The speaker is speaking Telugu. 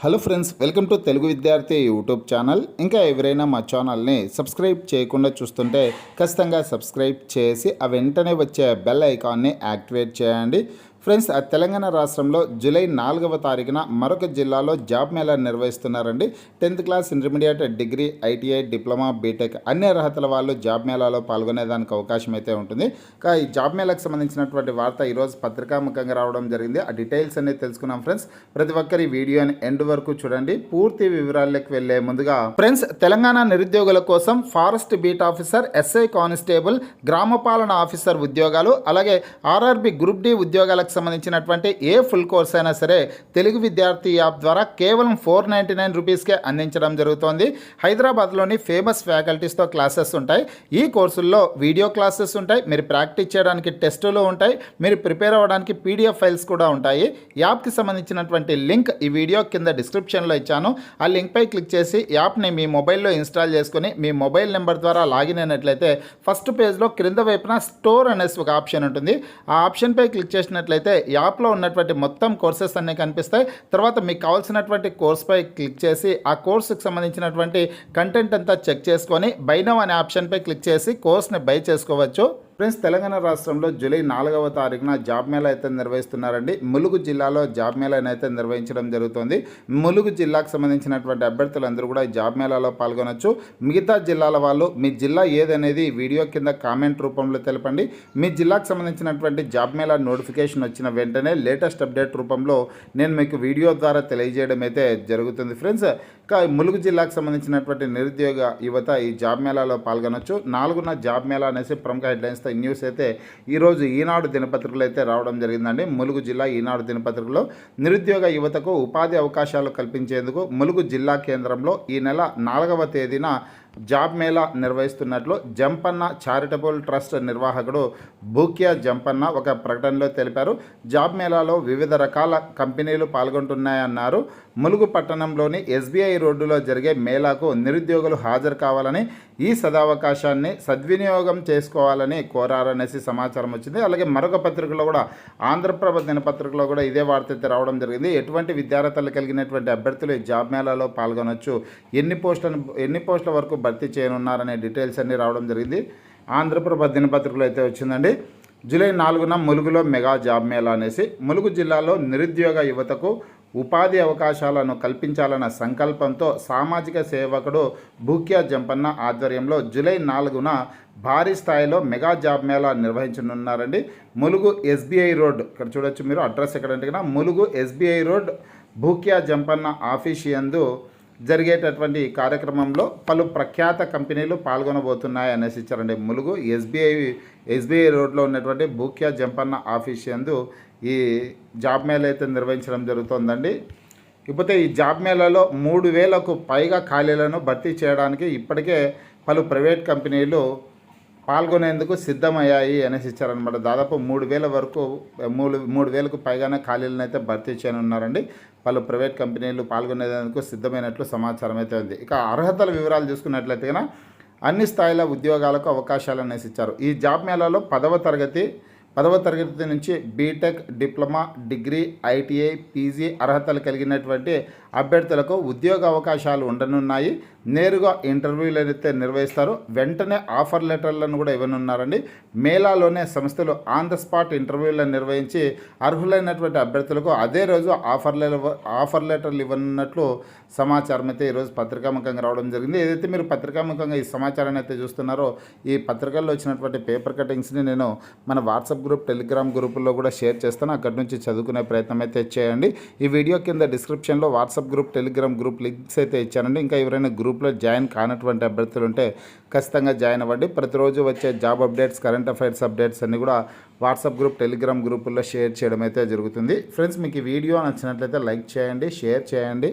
Hello friends, welcome to Telugu విద్యార్థి యూట్యూబ్ ఛానల్. ఇంకా ఎవరైనా మా ఛానల్ని సబ్స్క్రైబ్ చేయకుండా చూస్తుంటే ఖచ్చితంగా సబ్స్క్రైబ్ చేసి ఆ వెంటనే వచ్చే బెల్ ఐకాన్ని యాక్టివేట్ చేయండి. ఫ్రెండ్స్, తెలంగాణ రాష్ట్రంలో జూలై 4వ తారీఖున మరొక జిల్లాలో జాబ్ మేళా నిర్వహిస్తున్నారండి. 10th class, intermediate, degree, ITI, diploma, BTech అన్ని అర్హతల వాళ్ళు జాబ్ మేళాలో పాల్గొనేదానికి అవకాశం అయితే ఉంటుంది. ఈ జాబ్ మేళాకు సంబంధించినటువంటి వార్త ఈరోజు పత్రికాముఖంగా రావడం జరిగింది. ఆ డీటెయిల్స్ అనేది తెలుసుకున్నాం ఫ్రెండ్స్. ప్రతి ఒక్కరి వీడియోని ఎండ్ వరకు చూడండి. పూర్తి వివరాల్లోకి వెళ్లే ముందుగా ఫ్రెండ్స్, తెలంగాణ నిరుద్యోగుల కోసం forest beat officer, SI constable, గ్రామ పాలన ఆఫీసర్ ఉద్యోగాలు, అలాగే ఆర్ఆర్బి గ్రూప్ డి ఉద్యోగాలకు సంబంధించినటువంటి ఏ ఫుల్ కోర్స్ అయినా సరే తెలుగు విద్యార్థి యాప్ ద్వారా కేవలం 499 రూపీస్కే అందించడం జరుగుతోంది. హైదరాబాద్లోని ఫేమస్ ఫ్యాకల్టీస్తో క్లాసెస్ ఉంటాయి. ఈ కోర్సుల్లో వీడియో క్లాసెస్ ఉంటాయి, మీరు ప్రాక్టీస్ చేయడానికి టెస్టులు ఉంటాయి, మీరు ప్రిపేర్ అవ్వడానికి పీడిఎఫ్ ఫైల్స్ కూడా ఉంటాయి. యాప్కి సంబంధించినటువంటి లింక్ ఈ వీడియో కింద డిస్క్రిప్షన్లో ఇచ్చాను. ఆ లింక్పై క్లిక్ చేసి యాప్ని మీ మొబైల్లో ఇన్స్టాల్ చేసుకుని మీ మొబైల్ నెంబర్ ద్వారా లాగిన్ అయినట్లయితే ఫస్ట్ పేజ్లో క్రింద వైపున స్టోర్ అనేసి ఒక ఆప్షన్ ఉంటుంది. ఆ ఆప్షన్పై క్లిక్ చేసినట్లయితే యాప్లో ఉన్నటువంటి మొత్తం కోర్సెస్ అన్నీ కనిపిస్తాయి. తర్వాత మీకు కావాల్సినటువంటి కోర్స్పై క్లిక్ చేసి ఆ కోర్సుకు సంబంధించినటువంటి కంటెంట్ అంతా చెక్ చేసుకొని బై నౌ అనే ఆప్షన్పై క్లిక్ చేసి కోర్స్ని బై చేసుకోవచ్చు. ఫ్రెండ్స్, తెలంగాణ రాష్ట్రంలో జూలై 4వ తారీఖున జాబ్ మేళా అయితే నిర్వహిస్తున్నారండి. ములుగు జిల్లాలో జాబ్ మేళాని అయితే నిర్వహించడం జరుగుతుంది. ములుగు జిల్లాకు సంబంధించినటువంటి అభ్యర్థులందరూ కూడా ఈ జాబ్ మేళాలో పాల్గొనవచ్చు. మిగతా జిల్లాల వాళ్ళు మీ జిల్లా ఏదనేది వీడియో కింద కామెంట్ రూపంలో తెలపండి. మీ జిల్లాకు సంబంధించినటువంటి జాబ్ మేళా నోటిఫికేషన్ వచ్చిన వెంటనే లేటెస్ట్ అప్డేట్ రూపంలో నేను మీకు వీడియో ద్వారా తెలియజేయడం అయితే జరుగుతుంది. ఫ్రెండ్స్, ములుగు జిల్లాకు సంబంధించినటువంటి నిరుద్యోగ యువత ఈ జాబ్ మేళాలో పాల్గొనవచ్చు. 4న జాబ్ మేళా అనేసి ప్రముఖ హెడ్లైన్స్ న్యూస్ అయితే ఈరోజు ఈనాడు దినపత్రికలో అయితే రావడం జరిగిందండి. ములుగు జిల్లా ఈనాడు దినపత్రికలో నిరుద్యోగ యువతకు ఉపాధి అవకాశాలు కల్పించేందుకు ములుగు జిల్లా కేంద్రంలో ఈ నెల 4వ తేదీన జాబ్ మేళా నిర్వహిస్తున్నట్లు జంపన్న చారిటబుల్ ట్రస్ట్ నిర్వాహకుడు బూక్యా జంపన్న ఒక ప్రకటనలో తెలిపారు. జాబ్ మేళాలో వివిధ రకాల కంపెనీలు పాల్గొంటున్నాయన్నారు. ములుగు పట్టణంలోని ఎస్బీఐ రోడ్డులో జరిగే మేళాకు నిరుద్యోగులు హాజరు కావాలని, ఈ సదావకాశాన్ని సద్వినియోగం చేసుకోవాలని కోరారనేసి సమాచారం వచ్చింది. అలాగే మరొక పత్రికలో కూడా, ఆంధ్రప్రభ దినపత్రికలో కూడా ఇదే వార్త అయితే రావడం జరిగింది. ఎటువంటి విద్యార్హతలు కలిగినటువంటి అభ్యర్థులు ఈ జాబ్ మేళాలో పాల్గొనవచ్చు, ఎన్ని పోస్టుల వరకు భర్తీ చేయనున్నారనే డీటెయిల్స్ అన్నీ రావడం జరిగింది. ఆంధ్రప్రభ దినపత్రికలో అయితే వచ్చిందండి. జూలై 4న ములుగులో మెగా జాబ్ మేళా అనేసి ములుగు జిల్లాలో నిరుద్యోగ యువతకు ఉపాధి అవకాశాలను కల్పించాలన్న సంకల్పంతో సామాజిక సేవకుడు బూక్యా జంపన్న ఆధ్వర్యంలో జూలై 4న భారీ స్థాయిలో మెగా జాబ్ మేళా నిర్వహించనున్నారండి. ములుగు ఎస్బీఐ రోడ్, ఇక్కడ చూడొచ్చు మీరు అడ్రస్ ఎక్కడంటే Mulugu SBI road Bhukya Jampanna office యందు జరిగేటటువంటి కార్యక్రమంలో పలు ప్రఖ్యాత కంపెనీలు పాల్గొనబోతున్నాయి అనేసి ఇచ్చారండి. ములుగు ఎస్బీఐ రోడ్లో ఉన్నటువంటి బూక్యా జంపన్న ఆఫీస్ యందు ఈ జాబ్ మేళా అయితే నిర్వహించడం జరుగుతుందండి. ఇకపోతే ఈ జాబ్ మేళాలో 3000కు పైగా ఖాళీలను భర్తీ చేయడానికి ఇప్పటికే పలు ప్రైవేట్ కంపెనీలు పాల్గొనేందుకు సిద్ధమయ్యాయి అనేసి ఇచ్చారనమాట. దాదాపు 3000కు పైగానే ఖాళీలను అయితే భర్తీ చేయనున్నారండి. పలు ప్రైవేట్ కంపెనీలు పాల్గొనేందుకు సిద్ధమైనట్లు సమాచారం అయితే ఉంది. ఇక అర్హతల వివరాలు చూసుకున్నట్లయితే అన్ని స్థాయిల ఉద్యోగాలకు అవకాశాలు అనేసి ఇచ్చారు. ఈ జాబ్ మేళాలో 10వ తరగతి నుంచి BTech, diploma, degree, ITI, PG అర్హతలు కలిగినటువంటి అభ్యర్థులకు ఉద్యోగ అవకాశాలు ఉండనున్నాయి. నేరుగా ఇంటర్వ్యూలు అయితే నిర్వహిస్తారు. వెంటనే ఆఫర్ లెటర్లను కూడా ఇవ్వనున్నారండి. మేళాలోనే సంస్థలు ఆన్ ద స్పాట్ ఇంటర్వ్యూలను నిర్వహించి అర్హులైనటువంటి అభ్యర్థులకు అదే రోజు ఆఫర్ లెటర్లు ఇవ్వనున్నట్లు సమాచారం అయితే ఈరోజు పత్రికాముఖంగా రావడం జరిగింది. ఏదైతే మీరు పత్రికాముఖంగా ఈ సమాచారాన్ని అయితే చూస్తున్నారో, ఈ పత్రికల్లో వచ్చినటువంటి పేపర్ కటింగ్స్ని నేను మన వాట్సాప్ గ్రూప్, టెలిగ్రామ్ గ్రూపుల్లో కూడా షేర్ చేస్తాను. అక్కడి నుంచి చదువుకునే ప్రయత్నం అయితే చేయండి. ఈ వీడియో కింద డిస్క్రిప్షన్లో WhatsApp group, Telegram group links అయితే ఇచ్చానండి. ఇంకా ఎవరైనా గ్రూప్లో జాయిన్ కానటువంటి అభ్యర్థులు ఉంటే ఖచ్చితంగా జాయిన్ అవ్వండి. ప్రతిరోజు వచ్చే job updates, current affairs updates అన్నీ కూడా వాట్సాప్ గ్రూప్, టెలిగ్రామ్ గ్రూపుల్లో షేర్ చేయడం అయితే జరుగుతుంది. ఫ్రెండ్స్, మీకు ఈ వీడియో నచ్చినట్లయితే లైక్ చేయండి, షేర్ చేయండి.